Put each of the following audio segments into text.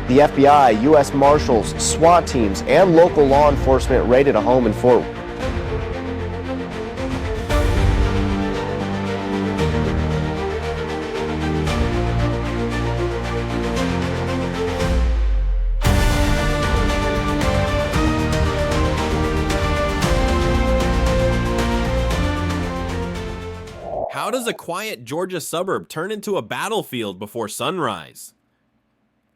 The FBI, U.S. Marshals, SWAT teams, and local law enforcement raided a home in Fort. How does a quiet Georgia suburb turn into a battlefield before sunrise?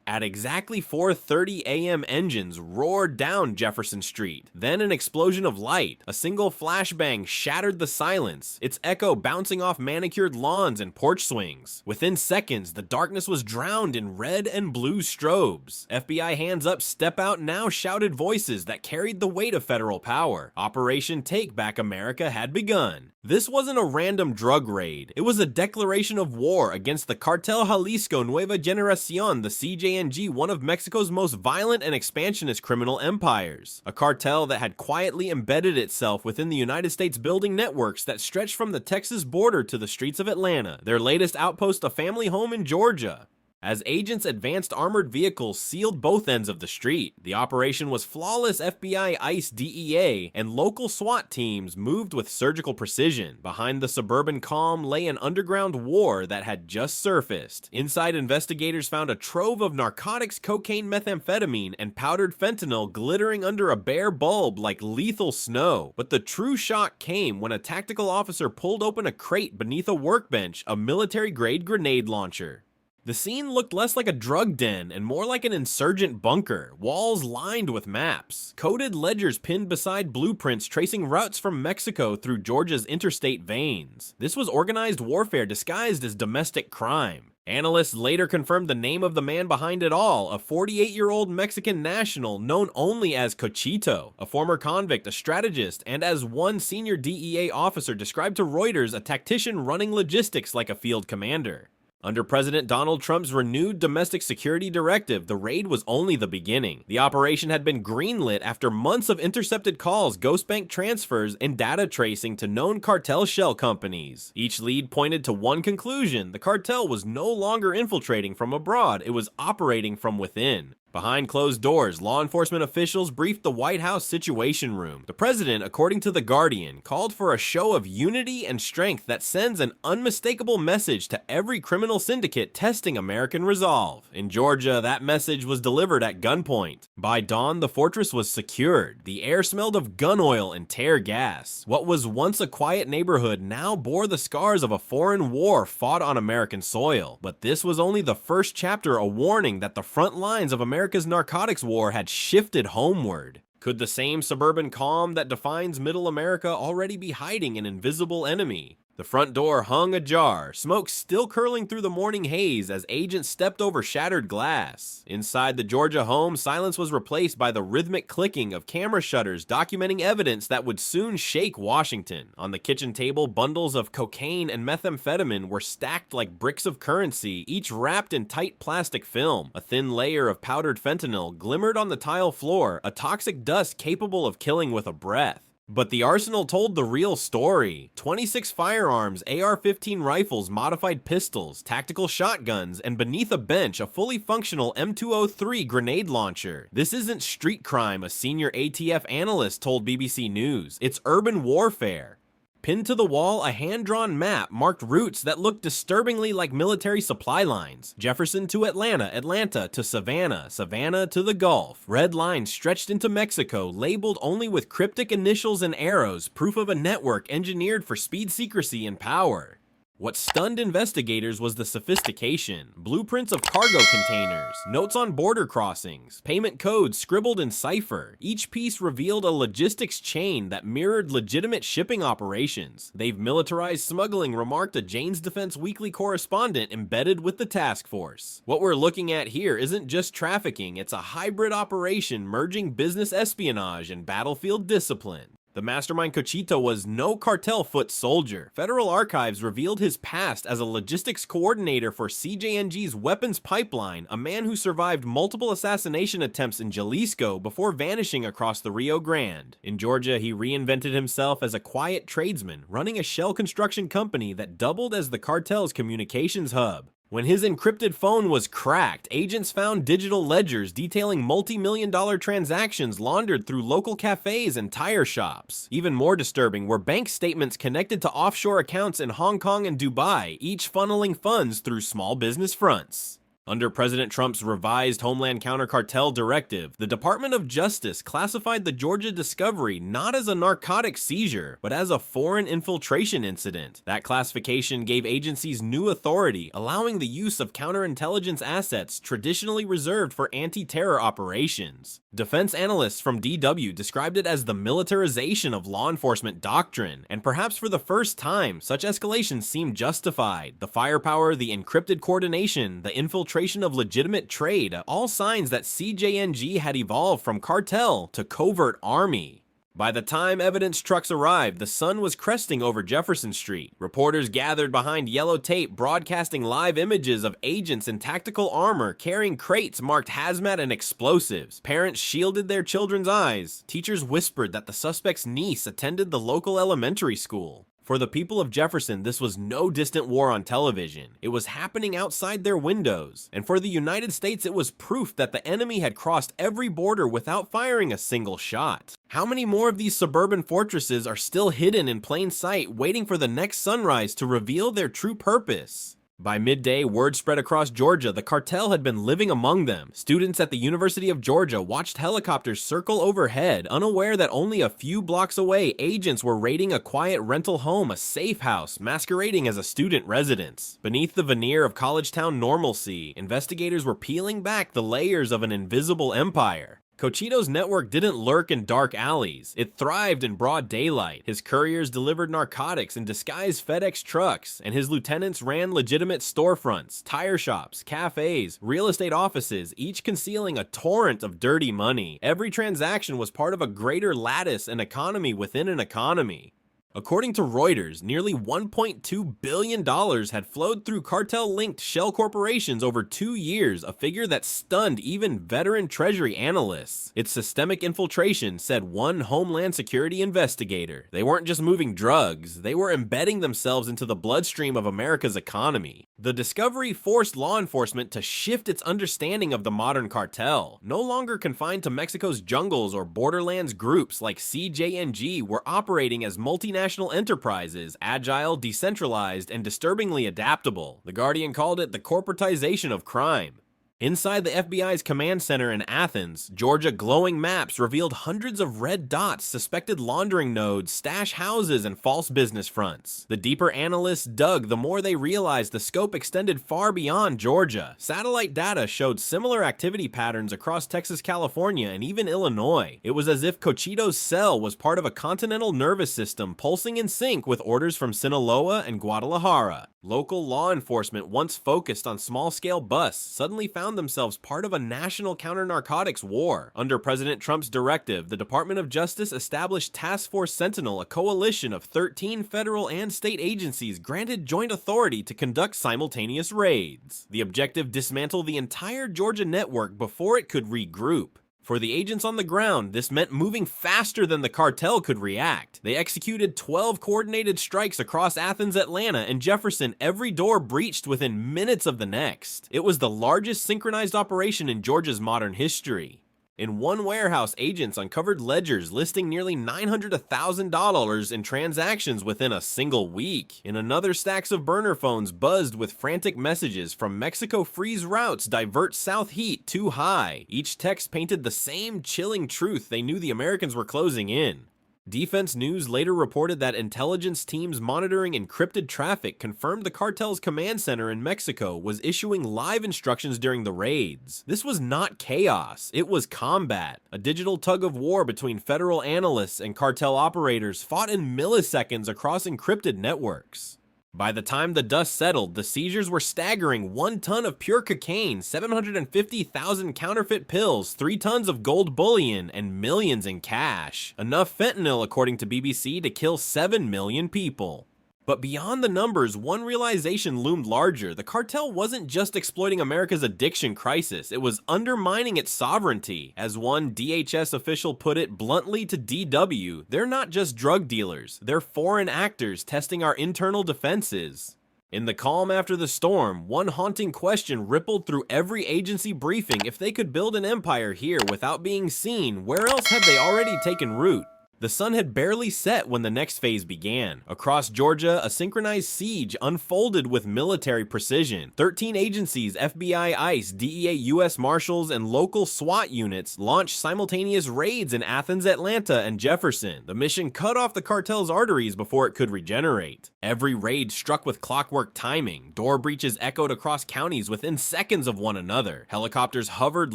At exactly 4:30 a.m. engines roared down Jefferson Street. Then an explosion of light. A single flashbang shattered the silence, its echo bouncing off manicured lawns and porch swings. Within seconds, the darkness was drowned in red and blue strobes. FBI hands up, step out now shouted voices that carried the weight of federal power. Operation Take Back America had begun. This wasn't a random drug raid. It was a declaration of war against the Cartel Jalisco Nueva Generacion, the CJNG, one of Mexico's most violent and expansionist criminal empires. A cartel that had quietly embedded itself within the United States building networks that stretched from the Texas border to the streets of Atlanta. Their latest outpost, a family home in Georgia. As agents advanced, armored vehicles sealed both ends of the street. The operation was flawless. FBI, ICE, DEA, and local SWAT teams moved with surgical precision. Behind the suburban calm lay an underground war that had just surfaced. Inside, investigators found a trove of narcotics, cocaine, methamphetamine, and powdered fentanyl glittering under a bare bulb like lethal snow. But the true shock came when a tactical officer pulled open a crate beneath a workbench, a military-grade grenade launcher. The scene looked less like a drug den and more like an insurgent bunker, walls lined with maps, coded ledgers pinned beside blueprints tracing routes from Mexico through Georgia's interstate veins. This was organized warfare disguised as domestic crime. Analysts later confirmed the name of the man behind it all, a 48-year-old Mexican national known only as Cochito, a former convict, a strategist, and as one senior DEA officer described to Reuters, a tactician running logistics like a field commander. Under President Donald Trump's renewed domestic security directive, the raid was only the beginning. The operation had been greenlit after months of intercepted calls, ghost bank transfers, and data tracing to known cartel shell companies. Each lead pointed to one conclusion: the cartel was no longer infiltrating from abroad, it was operating from within. Behind closed doors, law enforcement officials briefed the White House Situation Room. The president, according to The Guardian, called for a show of unity and strength that sends an unmistakable message to every criminal syndicate testing American resolve. In Georgia, that message was delivered at gunpoint. By dawn, the fortress was secured. The air smelled of gun oil and tear gas. What was once a quiet neighborhood now bore the scars of a foreign war fought on American soil. But this was only the first chapter, a warning that the front lines of America's narcotics war had shifted homeward. Could the same suburban calm that defines Middle America already be hiding an invisible enemy? The front door hung ajar, smoke still curling through the morning haze as agents stepped over shattered glass. Inside the Georgia home, silence was replaced by the rhythmic clicking of camera shutters documenting evidence that would soon shake Washington. On the kitchen table, bundles of cocaine and methamphetamine were stacked like bricks of currency, each wrapped in tight plastic film. A thin layer of powdered fentanyl glimmered on the tile floor, a toxic dust capable of killing with a breath. But the arsenal told the real story. 26 firearms, AR-15 rifles, modified pistols, tactical shotguns, and beneath a bench, a fully functional M203 grenade launcher. This isn't street crime, a senior ATF analyst told BBC News. It's urban warfare. Pinned to the wall, a hand-drawn map marked routes that looked disturbingly like military supply lines. Jefferson to Atlanta, Atlanta to Savannah, Savannah to the Gulf. Red lines stretched into Mexico, labeled only with cryptic initials and arrows, proof of a network engineered for speed, secrecy, and power. What stunned investigators was the sophistication. Blueprints of cargo containers, notes on border crossings, payment codes scribbled in cipher. Each piece revealed a logistics chain that mirrored legitimate shipping operations. They've militarized smuggling, remarked a Jane's Defense Weekly correspondent embedded with the task force. What we're looking at here isn't just trafficking, it's a hybrid operation merging business espionage and battlefield discipline. The mastermind Cochito was no cartel foot soldier. Federal archives revealed his past as a logistics coordinator for CJNG's weapons pipeline, a man who survived multiple assassination attempts in Jalisco before vanishing across the Rio Grande. In Georgia, he reinvented himself as a quiet tradesman, running a shell construction company that doubled as the cartel's communications hub. When his encrypted phone was cracked, agents found digital ledgers detailing multi-million-dollar transactions laundered through local cafes and tire shops. Even more disturbing were bank statements connected to offshore accounts in Hong Kong and Dubai, each funneling funds through small business fronts. Under President Trump's revised Homeland Counter-Cartel Directive, the Department of Justice classified the Georgia discovery not as a narcotic seizure, but as a foreign infiltration incident. That classification gave agencies new authority, allowing the use of counterintelligence assets traditionally reserved for anti-terror operations. Defense analysts from DW described it as the militarization of law enforcement doctrine, and perhaps for the first time, such escalations seemed justified. The firepower, the encrypted coordination, the infiltration of legitimate trade, all signs that CJNG had evolved from cartel to covert army. By the time evidence trucks arrived, the sun was cresting over Jefferson Street. Reporters gathered behind yellow tape broadcasting live images of agents in tactical armor carrying crates marked hazmat and explosives. Parents shielded their children's eyes. Teachers whispered that the suspect's niece attended the local elementary school. For the people of Jefferson, this was no distant war on television. It was happening outside their windows. And for the United States, it was proof that the enemy had crossed every border without firing a single shot. How many more of these suburban fortresses are still hidden in plain sight, waiting for the next sunrise to reveal their true purpose? By midday, word spread across Georgia the cartel had been living among them. Students at the University of Georgia watched helicopters circle overhead, unaware that only a few blocks away, agents were raiding a quiet rental home, a safe house, masquerading as a student residence. Beneath the veneer of college town normalcy, investigators were peeling back the layers of an invisible empire. Cochito's network didn't lurk in dark alleys. It thrived in broad daylight. His couriers delivered narcotics in disguised FedEx trucks, and his lieutenants ran legitimate storefronts, tire shops, cafes, real estate offices, each concealing a torrent of dirty money. Every transaction was part of a greater lattice and economy within an economy. According to Reuters, nearly $1.2 billion had flowed through cartel-linked shell corporations over 2 years, a figure that stunned even veteran Treasury analysts. It's systemic infiltration, said one Homeland Security investigator. They weren't just moving drugs, they were embedding themselves into the bloodstream of America's economy. The discovery forced law enforcement to shift its understanding of the modern cartel. No longer confined to Mexico's jungles or borderlands, groups like CJNG were operating as multinational enterprises, agile, decentralized, and disturbingly adaptable. The Guardian called it the corporatization of crime. Inside the FBI's command center in Athens, Georgia, glowing maps revealed hundreds of red dots, suspected laundering nodes, stash houses, and false business fronts. The deeper analysts dug, the more they realized the scope extended far beyond Georgia. Satellite data showed similar activity patterns across Texas, California, and even Illinois. It was as if Cochito's cell was part of a continental nervous system pulsing in sync with orders from Sinaloa and Guadalajara. Local law enforcement, once focused on small-scale busts, suddenly found themselves part of a national counter-narcotics war. Under President Trump's directive, the Department of Justice established Task Force Sentinel, a coalition of 13 federal and state agencies granted joint authority to conduct simultaneous raids. The objective: dismantle the entire Georgia network before it could regroup. For the agents on the ground, this meant moving faster than the cartel could react. They executed 12 coordinated strikes across Athens, Atlanta, and Jefferson, every door breached within minutes of the next. It was the largest synchronized operation in Georgia's modern history. In one warehouse, agents uncovered ledgers listing nearly $900 to $1,000 in transactions within a single week. In another, stacks of burner phones buzzed with frantic messages from Mexico: freeze routes, divert south heat too high. Each text painted the same chilling truth: they knew the Americans were closing in. Defense News later reported that intelligence teams monitoring encrypted traffic confirmed the cartel's command center in Mexico was issuing live instructions during the raids. This was not chaos, it was combat. A digital tug-of-war between federal analysts and cartel operators fought in milliseconds across encrypted networks. By the time the dust settled, the seizures were staggering: 1 ton of pure cocaine, 750,000 counterfeit pills, 3 tons of gold bullion, and millions in cash. Enough fentanyl, according to BBC, to kill 7 million people. But beyond the numbers, one realization loomed larger. The cartel wasn't just exploiting America's addiction crisis, it was undermining its sovereignty. As one DHS official put it bluntly to DW, they're not just drug dealers, they're foreign actors testing our internal defenses. In the calm after the storm, one haunting question rippled through every agency briefing: if they could build an empire here without being seen, where else had they already taken root? The sun had barely set when the next phase began. Across Georgia, a synchronized siege unfolded with military precision. 13 agencies, FBI, ICE, DEA, U.S. Marshals, and local SWAT units launched simultaneous raids in Athens, Atlanta, and Jefferson. The mission cut off the cartel's arteries before it could regenerate. Every raid struck with clockwork timing. Door breaches echoed across counties within seconds of one another. Helicopters hovered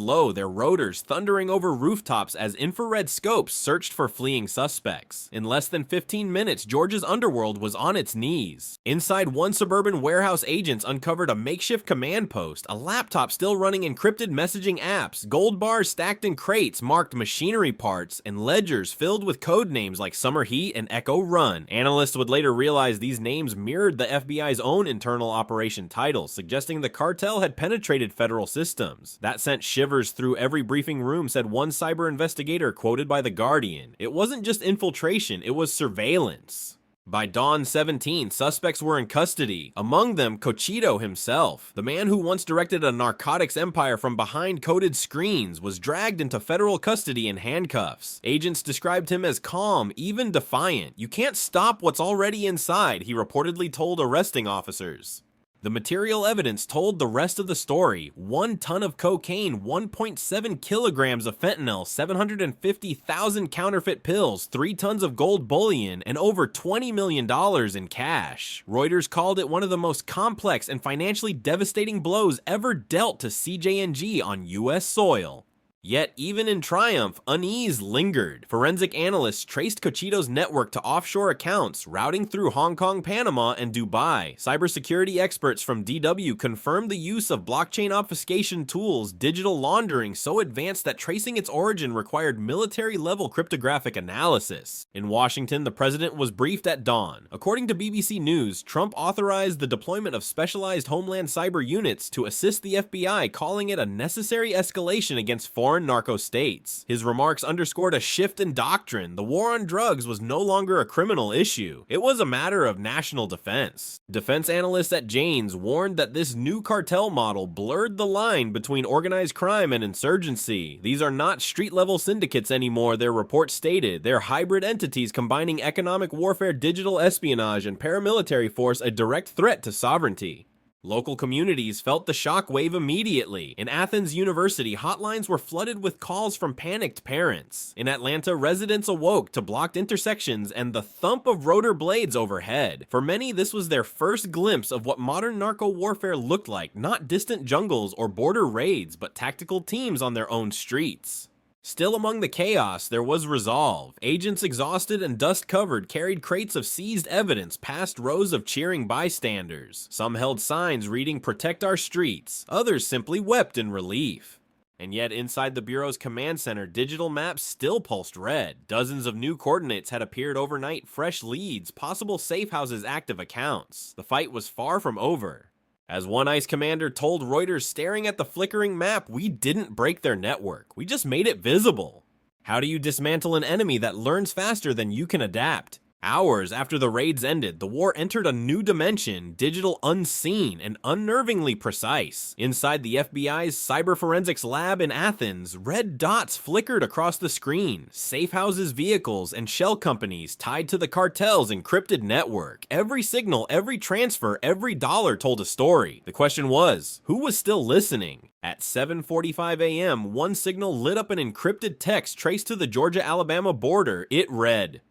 low, their rotors thundering over rooftops as infrared scopes searched for fleeing suspects. In less than 15 minutes, Georgia's underworld was on its knees. Inside one suburban warehouse, agents uncovered a makeshift command post, a laptop still running encrypted messaging apps, gold bars stacked in crates marked machinery parts, and ledgers filled with code names like Summer Heat and Echo Run. Analysts would later realize these names mirrored the FBI's own internal operation titles, suggesting the cartel had penetrated federal systems. That sent shivers through every briefing room, said one cyber investigator quoted by The Guardian. It wasn't just infiltration, it was surveillance. By dawn 17, suspects were in custody, among them Cochito himself. The man who once directed a narcotics empire from behind coded screens was dragged into federal custody in handcuffs. Agents described him as calm, even defiant. "You can't stop what's already inside," he reportedly told arresting officers. The material evidence told the rest of the story. 1 ton of cocaine, 1.7 kilograms of fentanyl, 750,000 counterfeit pills, 3 tons of gold bullion, and over $20 million in cash. Reuters called it one of the most complex and financially devastating blows ever dealt to CJNG on US soil. Yet, even in triumph, unease lingered. Forensic analysts traced Cochito's network to offshore accounts, routing through Hong Kong, Panama, and Dubai. Cybersecurity experts from DW confirmed the use of blockchain obfuscation tools, digital laundering so advanced that tracing its origin required military-level cryptographic analysis. In Washington, the president was briefed at dawn. According to BBC News, Trump authorized the deployment of specialized homeland cyber units to assist the FBI, calling it a necessary escalation against foreign narco states. His remarks underscored a shift in doctrine. The war on drugs was no longer a criminal issue. It was a matter of national defense. Defense analysts at Janes warned that this new cartel model blurred the line between organized crime and insurgency. These are not street-level syndicates anymore, their report stated. They're hybrid entities combining economic warfare, digital espionage, and paramilitary force, a direct threat to sovereignty. Local communities felt the shockwave immediately. In Athens University, hotlines were flooded with calls from panicked parents. In Atlanta, residents awoke to blocked intersections and the thump of rotor blades overhead. For many, this was their first glimpse of what modern narco warfare looked like, not distant jungles or border raids, but tactical teams on their own streets. Still among the chaos, there was resolve. Agents exhausted and dust-covered carried crates of seized evidence past rows of cheering bystanders. Some held signs reading "Protect our streets," others simply wept in relief. And yet inside the Bureau's command center, digital maps still pulsed red. Dozens of new coordinates had appeared overnight, fresh leads, possible safe houses, active accounts. The fight was far from over. As one ICE commander told Reuters, staring at the flickering map, "We didn't break their network, we just made it visible." How do you dismantle an enemy that learns faster than you can adapt? Hours after the raids ended, the war entered a new dimension, digital unseen and unnervingly precise. Inside the FBI's cyber forensics lab in Athens, red dots flickered across the screen. Safe houses, vehicles, and shell companies tied to the cartel's encrypted network. Every signal, every transfer, every dollar told a story. The question was, who was still listening? At 7:45 a.m., one signal lit up an encrypted text traced to the Georgia-Alabama border. It read,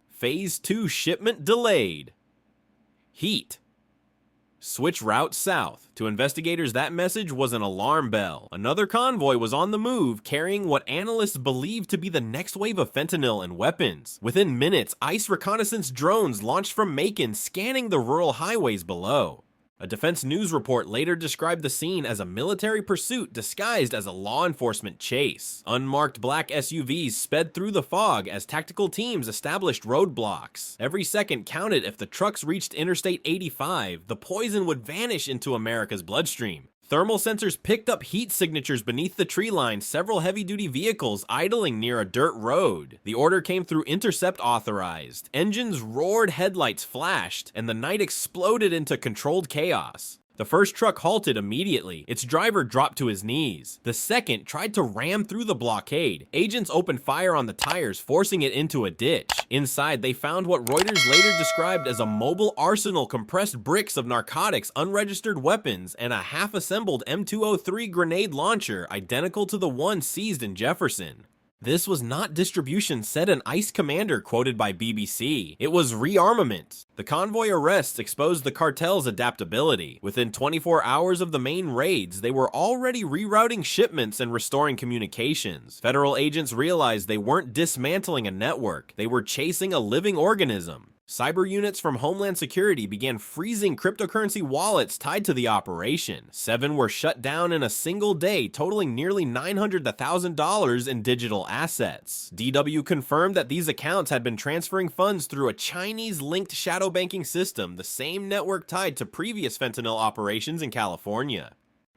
"Phase 2 shipment delayed. Heat. Switch route south." To investigators, that message was an alarm bell. Another convoy was on the move, carrying what analysts believed to be the next wave of fentanyl and weapons. Within minutes, ICE reconnaissance drones launched from Macon, scanning the rural highways below. A defense news report later described the scene as a military pursuit disguised as a law enforcement chase. Unmarked black SUVs sped through the fog as tactical teams established roadblocks. Every second counted. If the trucks reached Interstate 85, the poison would vanish into America's bloodstream. Thermal sensors picked up heat signatures beneath the tree line, several heavy-duty vehicles idling near a dirt road. The order came through intercept authorized. Engines roared, headlights flashed, and the night exploded into controlled chaos. The first truck halted immediately. Its driver dropped to his knees. The second tried to ram through the blockade. Agents opened fire on the tires, forcing it into a ditch. Inside, they found what Reuters later described as a mobile arsenal, compressed bricks of narcotics, unregistered weapons, and a half-assembled M203 grenade launcher identical to the one seized in Jefferson. This was not distribution, said an ICE commander quoted by BBC. It was rearmament. The convoy arrests exposed the cartel's adaptability. Within 24 hours of the main raids, they were already rerouting shipments and restoring communications. Federal agents realized they weren't dismantling a network. They were chasing a living organism. Cyber units from Homeland Security began freezing cryptocurrency wallets tied to the operation. 7 were shut down in a single day, totaling nearly $900,000 in digital assets. DW confirmed that these accounts had been transferring funds through a Chinese-linked shadow banking system, the same network tied to previous fentanyl operations in California.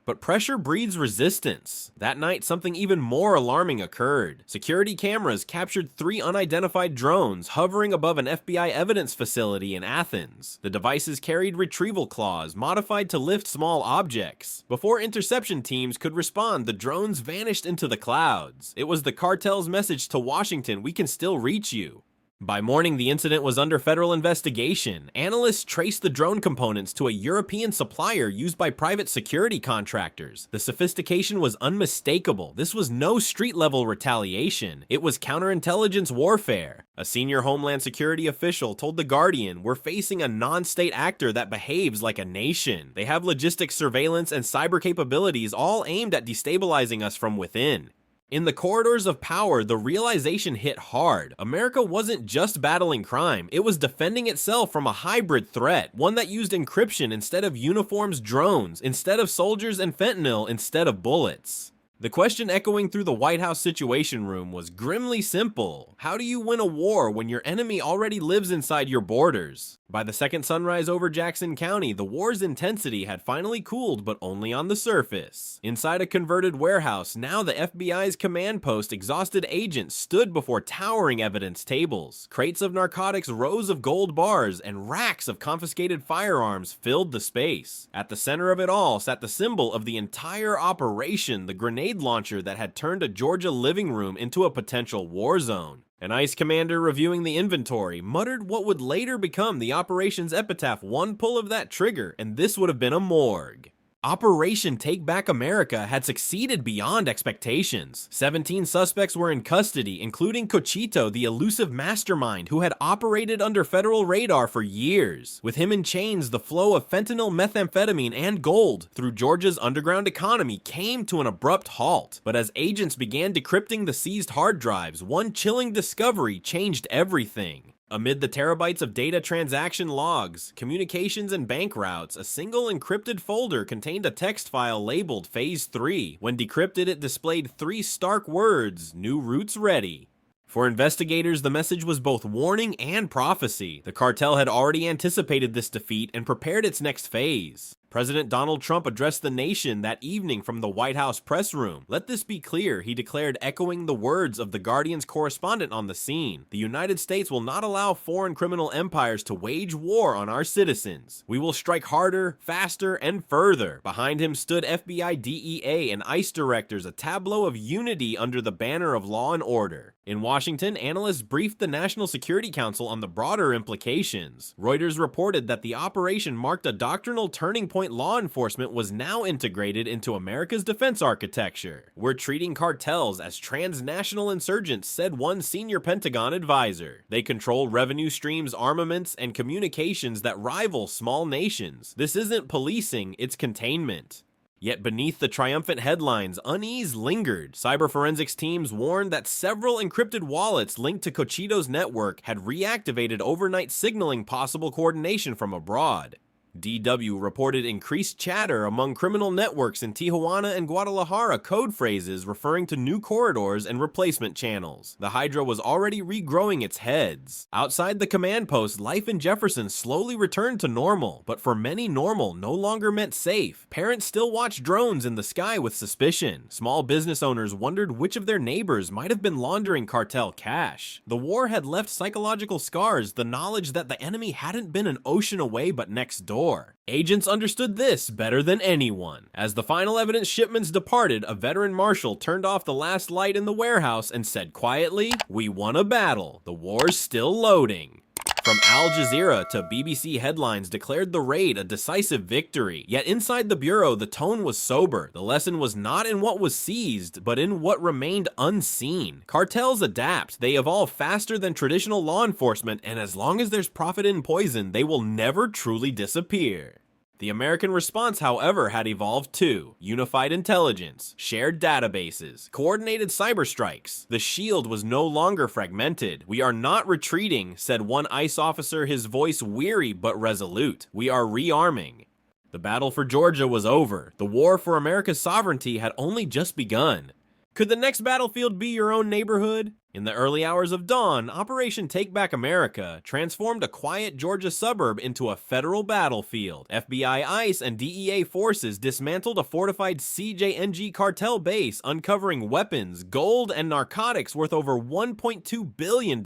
But pressure breeds resistance. That night, something even more alarming occurred. Security cameras captured 3 unidentified drones hovering above an FBI evidence facility in Athens. The devices carried retrieval claws, modified to lift small objects. Before interception teams could respond, the drones vanished into the clouds. It was the cartel's message to Washington, "We can still reach you." By morning, the incident was under federal investigation. Analysts traced the drone components to a European supplier used by private security contractors. The sophistication was unmistakable. This was no street-level retaliation. It was counterintelligence warfare. A senior Homeland Security official told The Guardian, "We're facing a non-state actor that behaves like a nation. They have logistics, surveillance, and cyber capabilities all aimed at destabilizing us from within." In the corridors of power, the realization hit hard. America wasn't just battling crime, it was defending itself from a hybrid threat, one that used encryption instead of uniforms, drones, instead of soldiers, and fentanyl instead of bullets. The question echoing through the White House Situation Room was grimly simple. How do you win a war when your enemy already lives inside your borders? By the second sunrise over Jackson County, the war's intensity had finally cooled, but only on the surface. Inside a converted warehouse, now the FBI's command post, exhausted agents stood before towering evidence tables. Crates of narcotics, rows of gold bars, and racks of confiscated firearms filled the space. At the center of it all sat the symbol of the entire operation, the grenade launcher that had turned a Georgia living room into a potential war zone. An ICE commander reviewing the inventory muttered what would later become the operation's epitaph: "One pull of that trigger, and this would have been a morgue." Operation Take Back America had succeeded beyond expectations. 17 suspects were in custody, including Cochito, the elusive mastermind who had operated under federal radar for years. With him in chains, the flow of fentanyl, methamphetamine, and gold through Georgia's underground economy came to an abrupt halt. But as agents began decrypting the seized hard drives, one chilling discovery changed everything. Amid the terabytes of data transaction logs, communications, and bank routes, a single encrypted folder contained a text file labeled Phase 3. When decrypted, it displayed 3 stark words: "New routes ready." For investigators, the message was both warning and prophecy. The cartel had already anticipated this defeat and prepared its next phase. President Donald Trump addressed the nation that evening from the White House press room. "Let this be clear," he declared, echoing the words of The Guardian's correspondent on the scene. "The United States will not allow foreign criminal empires to wage war on our citizens. We will strike harder, faster, and further." Behind him stood FBI, DEA, and ICE directors, a tableau of unity under the banner of law and order. In Washington, analysts briefed the National Security Council on the broader implications. Reuters reported that the operation marked a doctrinal turning point. Law enforcement was now integrated into America's defense architecture. "We're treating cartels as transnational insurgents," said one senior Pentagon advisor. "They control revenue streams, armaments, and communications that rival small nations. This isn't policing, it's containment." Yet beneath the triumphant headlines, unease lingered. Cyber forensics teams warned that several encrypted wallets linked to Cochito's network had reactivated overnight, signaling possible coordination from abroad. DW reported increased chatter among criminal networks in Tijuana and Guadalajara, code phrases referring to new corridors and replacement channels. The Hydra was already regrowing its heads. Outside the command post, life in Jefferson slowly returned to normal, but for many, normal no longer meant safe. Parents still watched drones in the sky with suspicion. Small business owners wondered which of their neighbors might have been laundering cartel cash. The war had left psychological scars, the knowledge that the enemy hadn't been an ocean away but next door. Agents understood this better than anyone. As the final evidence shipments departed, a veteran marshal turned off the last light in the warehouse and said quietly, "We won a battle. The war's still loading." From Al Jazeera to BBC headlines declared the raid a decisive victory. Yet inside the bureau, the tone was sober. The lesson was not in what was seized, but in what remained unseen. Cartels adapt. They evolve faster than traditional law enforcement, and as long as there's profit in poison, they will never truly disappear. The American response, however, had evolved too. Unified intelligence, shared databases, coordinated cyber strikes. The shield was no longer fragmented. "We are not retreating," said one ICE officer, his voice weary but resolute. "We are rearming." The battle for Georgia was over. The war for America's sovereignty had only just begun. Could the next battlefield be your own neighborhood? In the early hours of dawn, Operation Take Back America transformed a quiet Georgia suburb into a federal battlefield. FBI, ICE, and DEA forces dismantled a fortified CJNG cartel base, uncovering weapons, gold, and narcotics worth over $1.2 billion.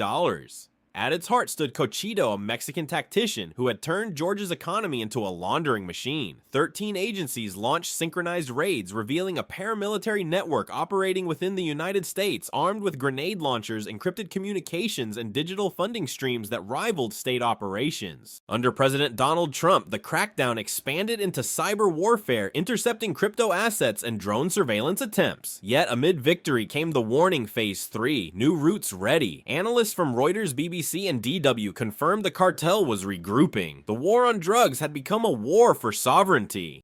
At its heart stood Cochito, a Mexican tactician who had turned Georgia's economy into a laundering machine. 13 agencies launched synchronized raids, revealing a paramilitary network operating within the United States, armed with grenade launchers, encrypted communications, and digital funding streams that rivaled state operations. Under President Donald Trump, the crackdown expanded into cyber warfare, intercepting crypto assets and drone surveillance attempts. Yet amid victory came the warning phase 3, new routes ready. Analysts from Reuters, BBC, and DW confirmed the cartel was regrouping. The war on drugs had become a war for sovereignty.